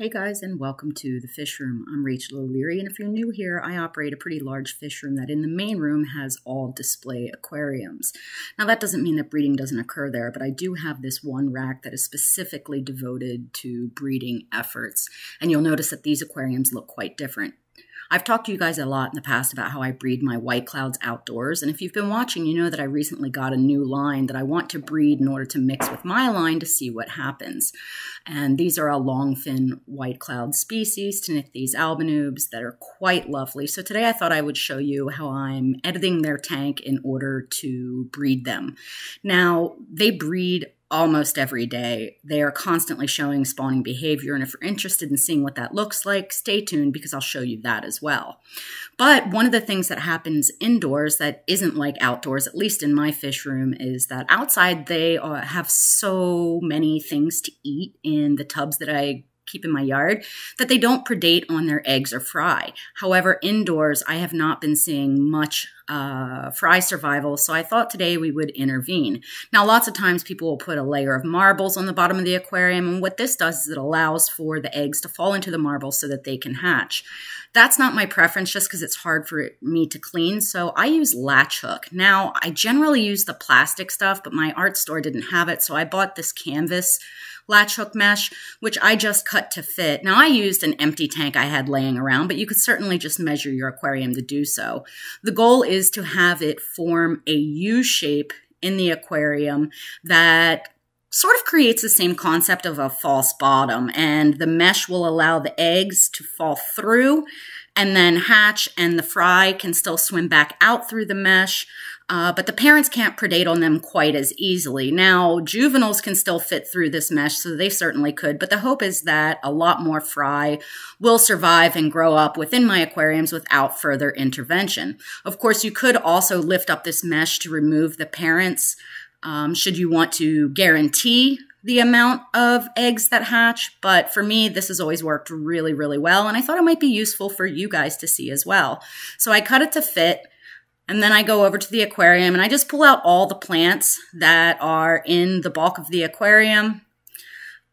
Hey guys, and welcome to the fish room. I'm Rachel O'Leary, and if you're new here, I operate a pretty large fish room that in the main room has all display aquariums. Now that doesn't mean that breeding doesn't occur there, but I do have this one rack that is specifically devoted to breeding efforts. And you'll notice that these aquariums look quite different. I've talked to you guys a lot in the past about how I breed my white clouds outdoors, and if you've been watching, you know that I recently got a new line that I want to breed in order to mix with my line to see what happens. And these are a longfin white cloud species, Tenichthyes albanubes, that are quite lovely. So today I thought I would show you how I'm editing their tank in order to breed them. Now, they breed almost every day. They are constantly showing spawning behavior, and if you're interested in seeing what that looks like, stay tuned because I'll show you that as well. But one of the things that happens indoors that isn't like outdoors, at least in my fish room, is that outside they have so many things to eat in the tubs that I keep in my yard that they don't predate on their eggs or fry. However, indoors, I have not been seeing much fry survival, so I thought today we would intervene. Now, lots of times people will put a layer of marbles on the bottom of the aquarium, and what this does is it allows for the eggs to fall into the marbles so that they can hatch. That's not my preference just because it's hard for me to clean, so I use latch hook. Now, I generally use the plastic stuff, but my art store didn't have it, so I bought this canvas latch hook mesh, which I just cut to fit. Now, I used an empty tank I had laying around, but you could certainly just measure your aquarium to do so. The goal is to have it form a U shape in the aquarium that sort of creates the same concept of a false bottom, and the mesh will allow the eggs to fall through and then hatch, and the fry can still swim back out through the mesh, but the parents can't predate on them quite as easily. Now, juveniles can still fit through this mesh, so they certainly could, but the hope is that a lot more fry will survive and grow up within my aquariums without further intervention. Of course, you could also lift up this mesh to remove the parents, should you want to guarantee the amount of eggs that hatch, but for me, this has always worked really, really well, and I thought it might be useful for you guys to see as well. So I cut it to fit, and then I go over to the aquarium, and I just pull out all the plants that are in the bulk of the aquarium.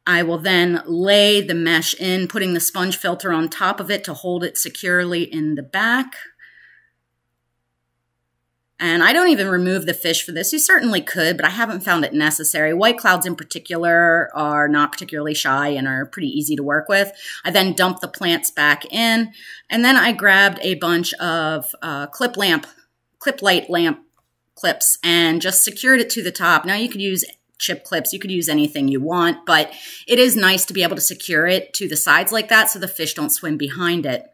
I will then lay the mesh in, putting the sponge filter on top of it to hold it securely in the back. And I don't even remove the fish for this. You certainly could, but I haven't found it necessary. White clouds in particular are not particularly shy and are pretty easy to work with. I then dumped the plants back in, and then I grabbed a bunch of clip light lamp clips and just secured it to the top. Now you could use chip clips, you could use anything you want, but it is nice to be able to secure it to the sides like that so the fish don't swim behind it.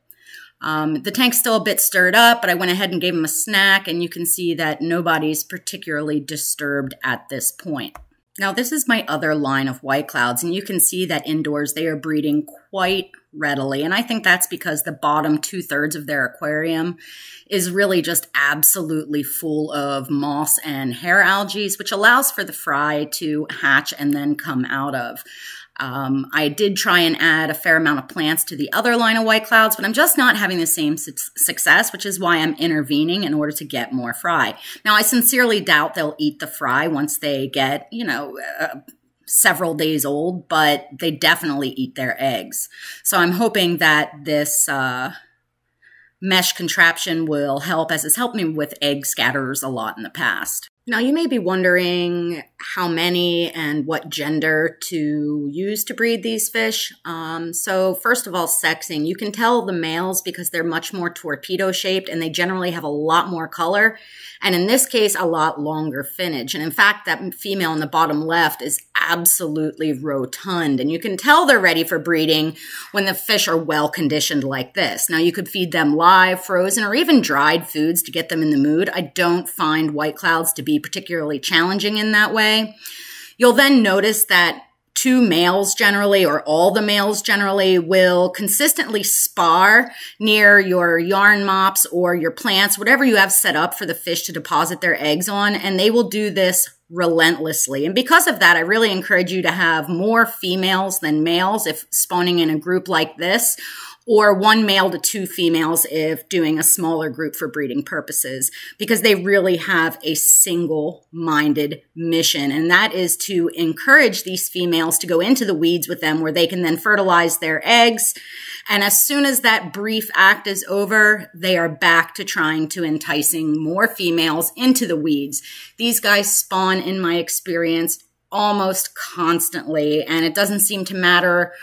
The tank's still a bit stirred up, but I went ahead and gave him a snack, and you can see that nobody's particularly disturbed at this point. Now, this is my other line of white clouds, and you can see that indoors they are breeding quite readily, and I think that's because the bottom 2/3 of their aquarium is really just absolutely full of moss and hair algae, which allows for the fry to hatch and then come out of. I did try and add a fair amount of plants to the other line of white clouds, but I'm just not having the same success, which is why I'm intervening in order to get more fry. Now, I sincerely doubt they'll eat the fry once they get, several days old, but they definitely eat their eggs. So I'm hoping that this mesh contraption will help, as it's helped me with egg scatterers a lot in the past. Now, you may be wondering how many and what gender to use to breed these fish. So first of all, sexing. You can tell the males because they're much more torpedo-shaped and they generally have a lot more color. And in this case, a lot longer finnage. And in fact, that female in the bottom left is absolutely rotund. And you can tell they're ready for breeding when the fish are well conditioned like this. Now, you could feed them live, frozen, or even dried foods to get them in the mood. I don't find white clouds to be particularly challenging in that way. You'll then notice that two males generally, or all the males generally, will consistently spar near your yarn mops or your plants, whatever you have set up for the fish to deposit their eggs on, and they will do this relentlessly. And because of that, I really encourage you to have more females than males if spawning in a group like this, or 1 male to 2 females if doing a smaller group for breeding purposes, because they really have a single-minded mission, and that is to encourage these females to go into the weeds with them where they can then fertilize their eggs. And as soon as that brief act is over, they are back to trying to enticing more females into the weeds. These guys spawn, in my experience, almost constantly, and it doesn't seem to matter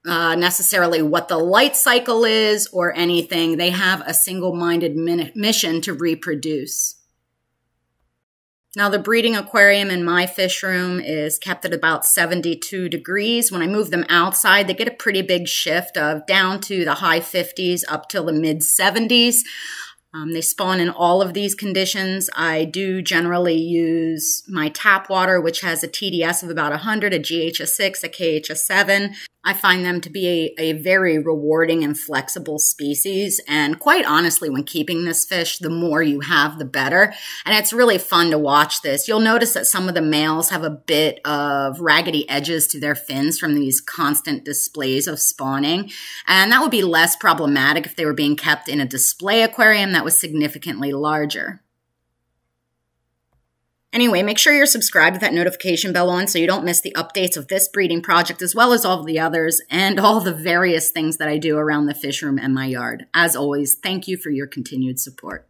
necessarily what the light cycle is or anything. They have a single-minded mission to reproduce. Now, the breeding aquarium in my fish room is kept at about 72 degrees. When I move them outside, they get a pretty big shift of down to the high 50s up till the mid 70s. They spawn in all of these conditions. I do generally use my tap water, which has a TDS of about 100, a GH of 6, a KH of 7. I find them to be a very rewarding and flexible species. And quite honestly, when keeping this fish, the more you have, the better. And it's really fun to watch this. You'll notice that some of the males have a bit of raggedy edges to their fins from these constant displays of spawning. And that would be less problematic if they were being kept in a display aquarium that was significantly larger. Anyway, make sure you're subscribed with that notification bell on so you don't miss the updates of this breeding project, as well as all of the others and all the various things that I do around the fish room and my yard. As always, thank you for your continued support.